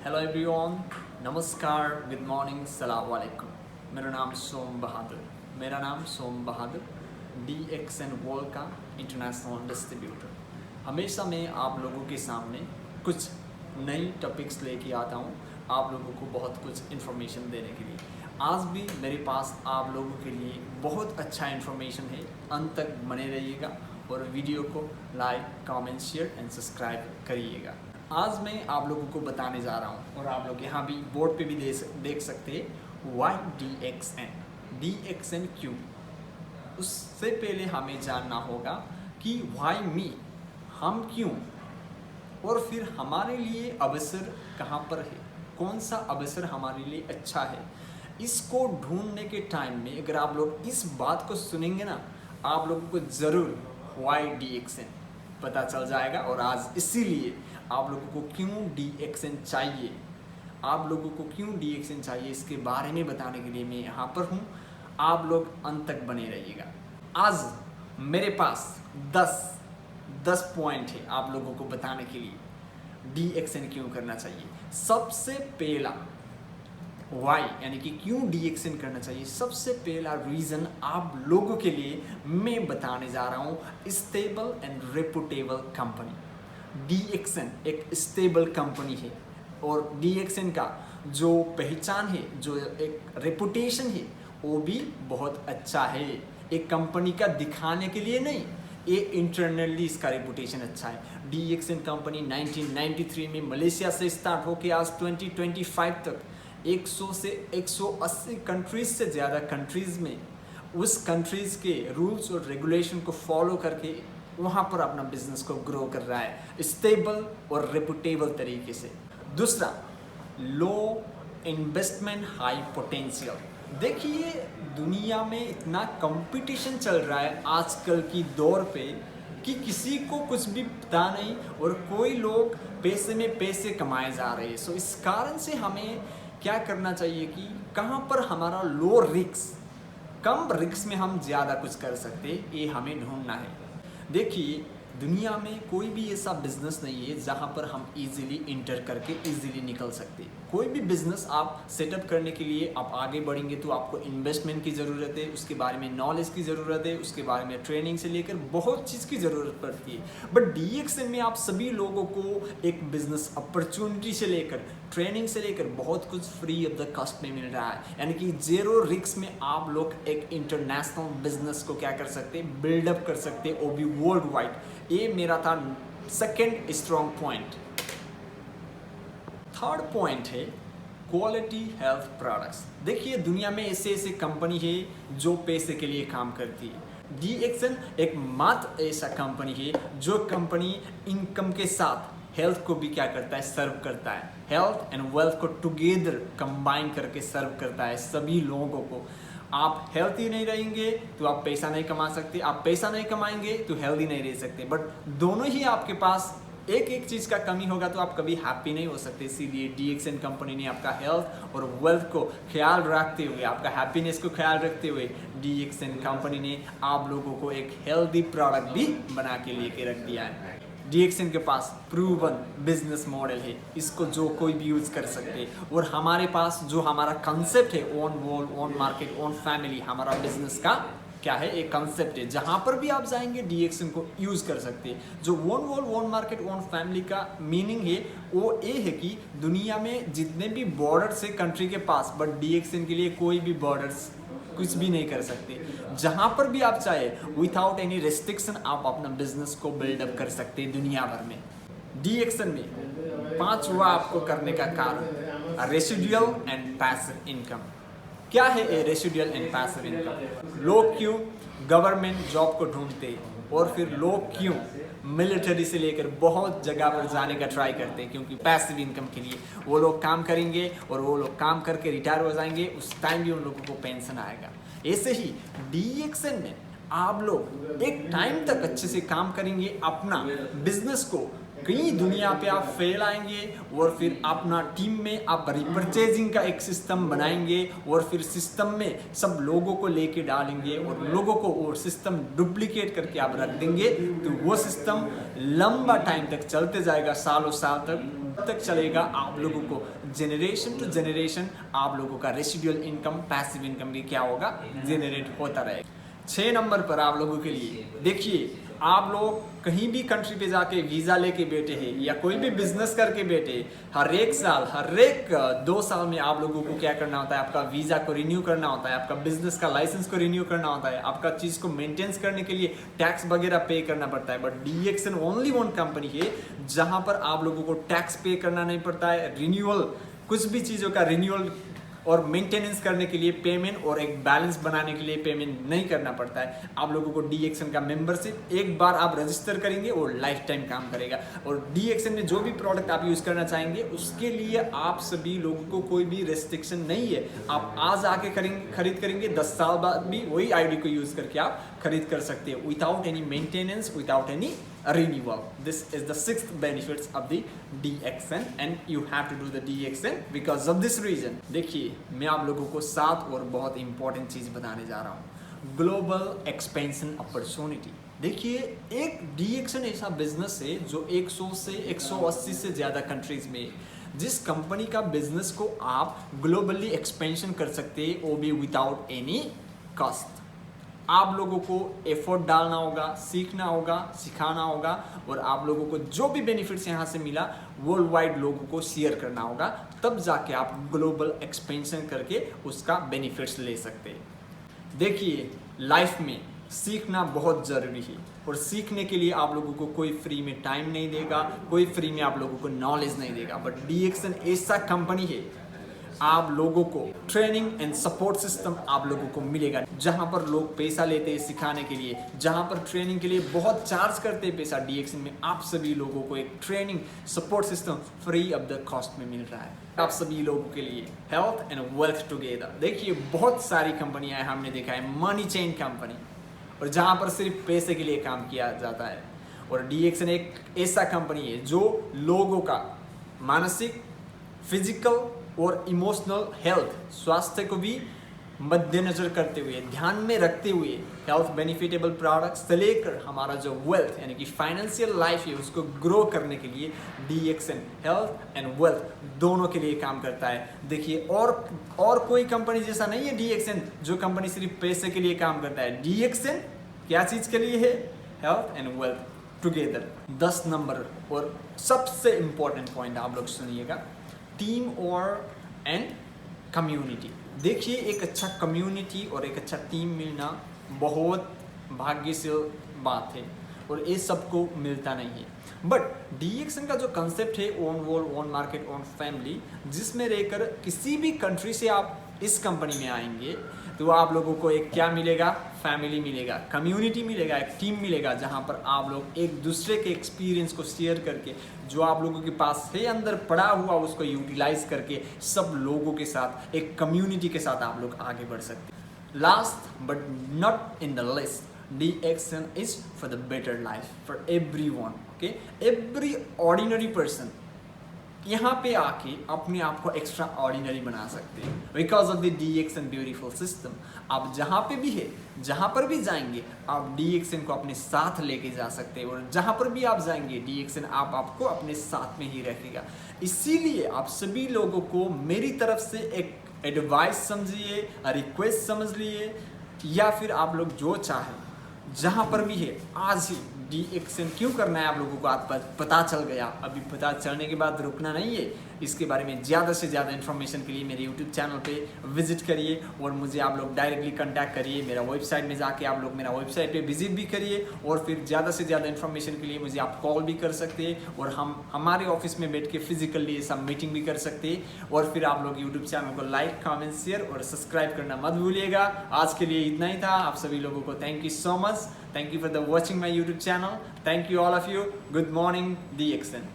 Hello everyone, नमस्कार, good morning, सलाम वालेकुम। मेरा नाम सोम बहादुर DXN वर्ल्ड का इंटरनेशनल डिस्ट्रीब्यूटर। हमेशा मैं आप लोगों के सामने कुछ नई टॉपिक्स लेके आता हूँ, आप लोगों को बहुत कुछ इन्फॉर्मेशन देने के लिए। आज भी मेरे पास आप लोगों के लिए बहुत अच्छा इन्फॉर्मेशन है, अंत तक बने रहिएगा और वीडियो को like, comment, share and subscribe करिएगा। आज मैं आप लोगों को बताने जा रहा हूँ और आप लोग यहाँ भी बोर्ड पे भी देख सकते हैं वाई DXN क्यों। उससे पहले हमें जानना होगा कि वाई मी, हम क्यों, और फिर हमारे लिए अवसर कहाँ पर है, कौन सा अवसर हमारे लिए अच्छा है। इसको ढूंढने के टाइम में अगर आप लोग इस बात को सुनेंगे ना, आप लोगों को ज़रूर वाई DXN पता चल जाएगा। और आज इसीलिए आप लोगों को क्यों DXN चाहिए, आप लोगों को क्यों DXN चाहिए, इसके बारे में बताने के लिए मैं यहाँ पर हूँ। आप लोग अंत तक बने रहिएगा। आज मेरे पास 10 पॉइंट है आप लोगों को बताने के लिए DXN क्यों करना चाहिए। सबसे पहला वाई यानी कि क्यों DXN करना चाहिए, सबसे पहला रीज़न आप लोगों के लिए मैं बताने जा रहा हूँ, stable and reputable company. DXN एक स्टेबल कंपनी है और DXN का जो पहचान है, जो एक रेपुटेशन है, वो भी बहुत अच्छा है। एक कंपनी का दिखाने के लिए नहीं, ये इंटरनली इसका रेपुटेशन अच्छा है। DXN कंपनी 1993 में मलेशिया से स्टार्ट होकर आज 2025 तक 100 से 180 कंट्रीज़ से ज़्यादा कंट्रीज़ में उस कंट्रीज़ के रूल्स और रेगुलेशन को फॉलो करके वहाँ पर अपना बिजनेस को ग्रो कर रहा है, स्टेबल और रेपुटेबल तरीके से। दूसरा, लो इन्वेस्टमेंट हाई पोटेंशियल। देखिए दुनिया में इतना कंपटीशन चल रहा है आजकल की दौर पे कि किसी को कुछ भी पता नहीं और कोई लोग पैसे में पैसे कमाए जा रहे हैं। सो इस कारण से हमें क्या करना चाहिए कि कहाँ पर हमारा लो रिस्क, कम रिस्क में हम ज़्यादा कुछ कर सकते, ये हमें ढूंढना है। देखिए दुनिया में कोई भी ऐसा बिजनेस नहीं है जहाँ पर हम इजीली इंटर करके इजीली निकल सकते। कोई भी बिजनेस आप सेटअप करने के लिए आप आगे बढ़ेंगे तो आपको इन्वेस्टमेंट की ज़रूरत है, उसके बारे में नॉलेज की ज़रूरत है, उसके बारे में ट्रेनिंग से लेकर बहुत चीज़ की ज़रूरत पड़ती है। बट DXN में आप सभी लोगों को एक बिजनेस अपॉर्चुनिटी से लेकर ट्रेनिंग से लेकर बहुत कुछ फ्री ऑफ द कॉस्ट में मिल रहा है। यानी कि जेरो रिस्क में आप लोग एक इंटरनेशनल बिजनेस को क्या कर सकते हैं, बिल्डअप कर सकते हैं, वो भी वर्ल्ड वाइड। ये मेरा था second strong point. Third point है क्वालिटी हेल्थ प्रोडक्ट्स। देखिए दुनिया में ऐसे ऐसे कंपनी है जो पैसे के लिए काम करती है। DXN एक मात्र ऐसा कंपनी है जो कंपनी इनकम के साथ हेल्थ को भी क्या करता है, सर्व करता है। हेल्थ एंड वेल्थ को टुगेदर कंबाइन करके सर्व करता है सभी लोगों को। आप हेल्थी नहीं रहेंगे तो आप पैसा नहीं कमा सकते, आप पैसा नहीं कमाएंगे तो हेल्दी नहीं रह सकते। बट दोनों ही आपके पास एक एक चीज़ का कमी होगा तो आप कभी हैप्पी नहीं हो सकते। इसीलिए DXN कंपनी ने आपका हेल्थ और वेल्थ को ख्याल रखते हुए, आपका हैप्पीनेस को ख्याल रखते हुए DXN कंपनी ने आप लोगों को एक हेल्दी प्रोडक्ट भी बना के लेके रख दिया है। DXN के पास प्रूवन बिजनेस मॉडल है, इसको जो कोई भी यूज़ कर सकते हैं। और हमारे पास जो हमारा कंसेप्ट है, own wall, own market, own family, हमारा बिजनेस का क्या है, एक कंसेप्ट है। जहाँ पर भी आप जाएंगे DXN को यूज़ कर सकते हैं। जो own wall, own market, own family का मीनिंग है वो ये है कि दुनिया में जितने भी बॉर्डर्स है कंट्री के पास, बट DXN के लिए कोई भी बॉर्डर्स कुछ भी नहीं कर सकते। जहाँ पर भी आप चाहे विदाउट एनी रेस्ट्रिक्शन आप अपना बिजनेस को बिल्डअप कर सकते हैं दुनिया भर में। DXN में पांचवा आपको करने का कारण रेसिडुअल एंड पैसिव इनकम। क्या है ये रेसिडुअल एंड पैसिव इनकम? लोग क्यों गवर्नमेंट जॉब को ढूंढते और फिर लोग क्यों मिलिट्री से लेकर बहुत जगह पर जाने का ट्राई करते हैं? क्योंकि पैसिव इनकम के लिए वो लोग काम करेंगे और वो लोग काम करके रिटायर हो जाएंगे, उस टाइम भी उन लोगों को पेंशन आएगा। ऐसे ही DXN में आप लोग एक टाइम तक अच्छे से काम करेंगे, अपना बिजनेस को कहीं दुनिया पे आप फेल आएंगे और फिर अपना टीम में आप रिपर्चेजिंग का एक सिस्टम बनाएंगे और फिर सिस्टम में सब लोगों को लेके डालेंगे और लोगों को और सिस्टम डुप्लीकेट करके आप रख देंगे, तो वो सिस्टम लंबा टाइम तक चलते जाएगा, सालों साल तक चलेगा। आप लोगों को जनरेशन टू जनरेशन आप लोगों का रेसिडुअल इनकम, पैसिव इनकम भी क्या होगा, जनरेट होता रहेगा। 6 नंबर पर आप लोगों के लिए देखिए, आप लोग कहीं भी कंट्री पे जाके वीज़ा लेके बैठे हैं या कोई भी बिजनेस करके बैठे, हर एक साल, हर एक 2 साल में आप लोगों को क्या करना होता है, आपका वीज़ा को रिन्यू करना होता है, आपका बिजनेस का लाइसेंस को रिन्यू करना होता है, आपका चीज़ को मेंटेन करने के लिए टैक्स वगैरह पे करना पड़ता है। But DXN only one company है जहाँ पर आप लोगों को टैक्स पे करना नहीं पड़ता है, रिन्यूअल, कुछ भी चीज़ों का रिन्यूअल और मेंटेनेंस करने के लिए पेमेंट और एक बैलेंस बनाने के लिए पेमेंट नहीं करना पड़ता है। आप लोगों को DXN का मेंबरशिप एक बार आप रजिस्टर करेंगे और लाइफ टाइम काम करेगा। और DXN में जो भी प्रोडक्ट आप यूज़ करना चाहेंगे उसके लिए आप सभी लोगों को कोई भी रेस्ट्रिक्शन नहीं है। आप आज आके खरीद करेंगे, 10 साल बाद भी वही ID को यूज़ करके आप खरीद कर सकते हैं, without any maintenance, without any renewal. This is the 6th benefits of the DXN and you have to do the DXN because of this reason. देखिए, मैं आप लोगों को 7 और बहुत इंपॉर्टेंट चीज़ बताने जा रहा हूँ, ग्लोबल एक्सपेंशन अपॉर्चुनिटी। देखिए, एक DXN ऐसा बिजनेस है जो 100 से 180 से ज़्यादा कंट्रीज में, जिस कंपनी का बिजनेस को आप ग्लोबली एक्सपेंशन कर सकते हैं, वो भी विदाउट एनी कॉस्ट। आप लोगों को एफर्ट डालना होगा, सीखना होगा, सिखाना होगा और आप लोगों को जो भी बेनिफिट्स यहाँ से मिला वर्ल्ड वाइड लोगों को शेयर करना होगा, तब जाके आप ग्लोबल एक्सपेंशन करके उसका बेनिफिट्स ले सकते हैं। देखिए, लाइफ में सीखना बहुत ज़रूरी है और सीखने के लिए आप लोगों को कोई फ्री में टाइम नहीं देगा, कोई फ्री में आप लोगों को नॉलेज नहीं देगा। बट DXN ऐसा कंपनी है, आप लोगों को ट्रेनिंग एंड सपोर्ट सिस्टम आप लोगों को मिलेगा, जहां पर लोग पैसा लेते हैं सिखाने के लिए, जहां पर ट्रेनिंग के लिए बहुत चार्ज करते हैं पैसा, DXN में आप सभी लोगों को एक training support system free of the cost में मिल रहा है आप सभी लोगों के लिए। हेल्थ एंड वेल्थ टुगेदर, देखिए बहुत सारी कंपनियां हैं, हमने देखा है मनी चेन कंपनी, और जहां पर सिर्फ पैसे के लिए काम किया जाता है। और DXN एक ऐसा कंपनी है जो लोगों का मानसिक, फिजिकल और इमोशनल हेल्थ, स्वास्थ्य को भी मद्देनजर करते हुए, ध्यान में रखते हुए, हेल्थ बेनिफिटेबल प्रोडक्ट्स से लेकर हमारा जो वेल्थ यानी कि फाइनेंशियल लाइफ है उसको ग्रो करने के लिए DXN हेल्थ एंड वेल्थ दोनों के लिए काम करता है। देखिए, और कोई कंपनी जैसा नहीं है DXN जो कंपनी सिर्फ पैसे के लिए काम करता है। DXN क्या चीज़ के लिए है, health and wealth together. 10 number और सबसे इंपॉर्टेंट पॉइंट आप लोग सुनिएगा, टीम और एंड कम्युनिटी। देखिए, एक अच्छा कम्युनिटी और एक अच्छा टीम मिलना बहुत भाग्य से बात है और ये सबको मिलता नहीं है। बट DXN का जो कंसेप्ट है, own world, own market, own family, जिसमें रहकर किसी भी कंट्री से आप इस कंपनी में आएंगे तो आप लोगों को एक क्या मिलेगा, फैमिली मिलेगा, कम्युनिटी मिलेगा, एक टीम मिलेगा, जहां पर आप लोग एक दूसरे के एक्सपीरियंस को शेयर करके, जो आप लोगों के पास है अंदर पड़ा हुआ, उसको यूटिलाइज करके सब लोगों के साथ, एक कम्युनिटी के साथ आप लोग आगे बढ़ सकते हैं। Last but not in the list, DXN is for the better life for everyone, okay? Every ordinary person यहाँ पे आके अपने आप को एक्स्ट्रा ऑर्डिनरी बना सकते हैं because of the DXN beautiful system. आप जहाँ पे भी है, जहाँ पर भी जाएंगे, आप DXN को अपने साथ लेके जा सकते हैं और जहाँ पर भी आप जाएंगे DXN आपको अपने साथ में ही रखेगा। इसीलिए आप सभी लोगों को मेरी तरफ से एक एडवाइस समझिए, रिक्वेस्ट समझ लिए, या फिर आप लोग जो चाहें, जहाँ पर भी है, आज ही DXN क्यों करना है आप लोगों को आज पता चल गया। अभी पता चलने के बाद रुकना नहीं है, इसके बारे में ज़्यादा से ज़्यादा इन्फॉर्मेशन के लिए मेरे YouTube चैनल पे विजिट करिए और मुझे आप लोग डायरेक्टली कांटेक्ट करिए। मेरा वेबसाइट में जाके आप लोग मेरा वेबसाइट पे विजिट भी करिए और फिर ज़्यादा से ज़्यादा इन्फॉर्मेशन के लिए मुझे आप कॉल भी कर सकते हैं और हम हमारे ऑफिस में बैठ के फिजिकली सब मीटिंग भी कर सकते हैं। और फिर आप लोग यूट्यूब चैनल को लाइक, कमेंट, शेयर और सब्सक्राइब करना मत भूलिएगा। आज के लिए इतना ही था। आप सभी लोगों को thank you so much. Thank you for watching my YouTube channel. Thank you all of you. Good morning, DXN.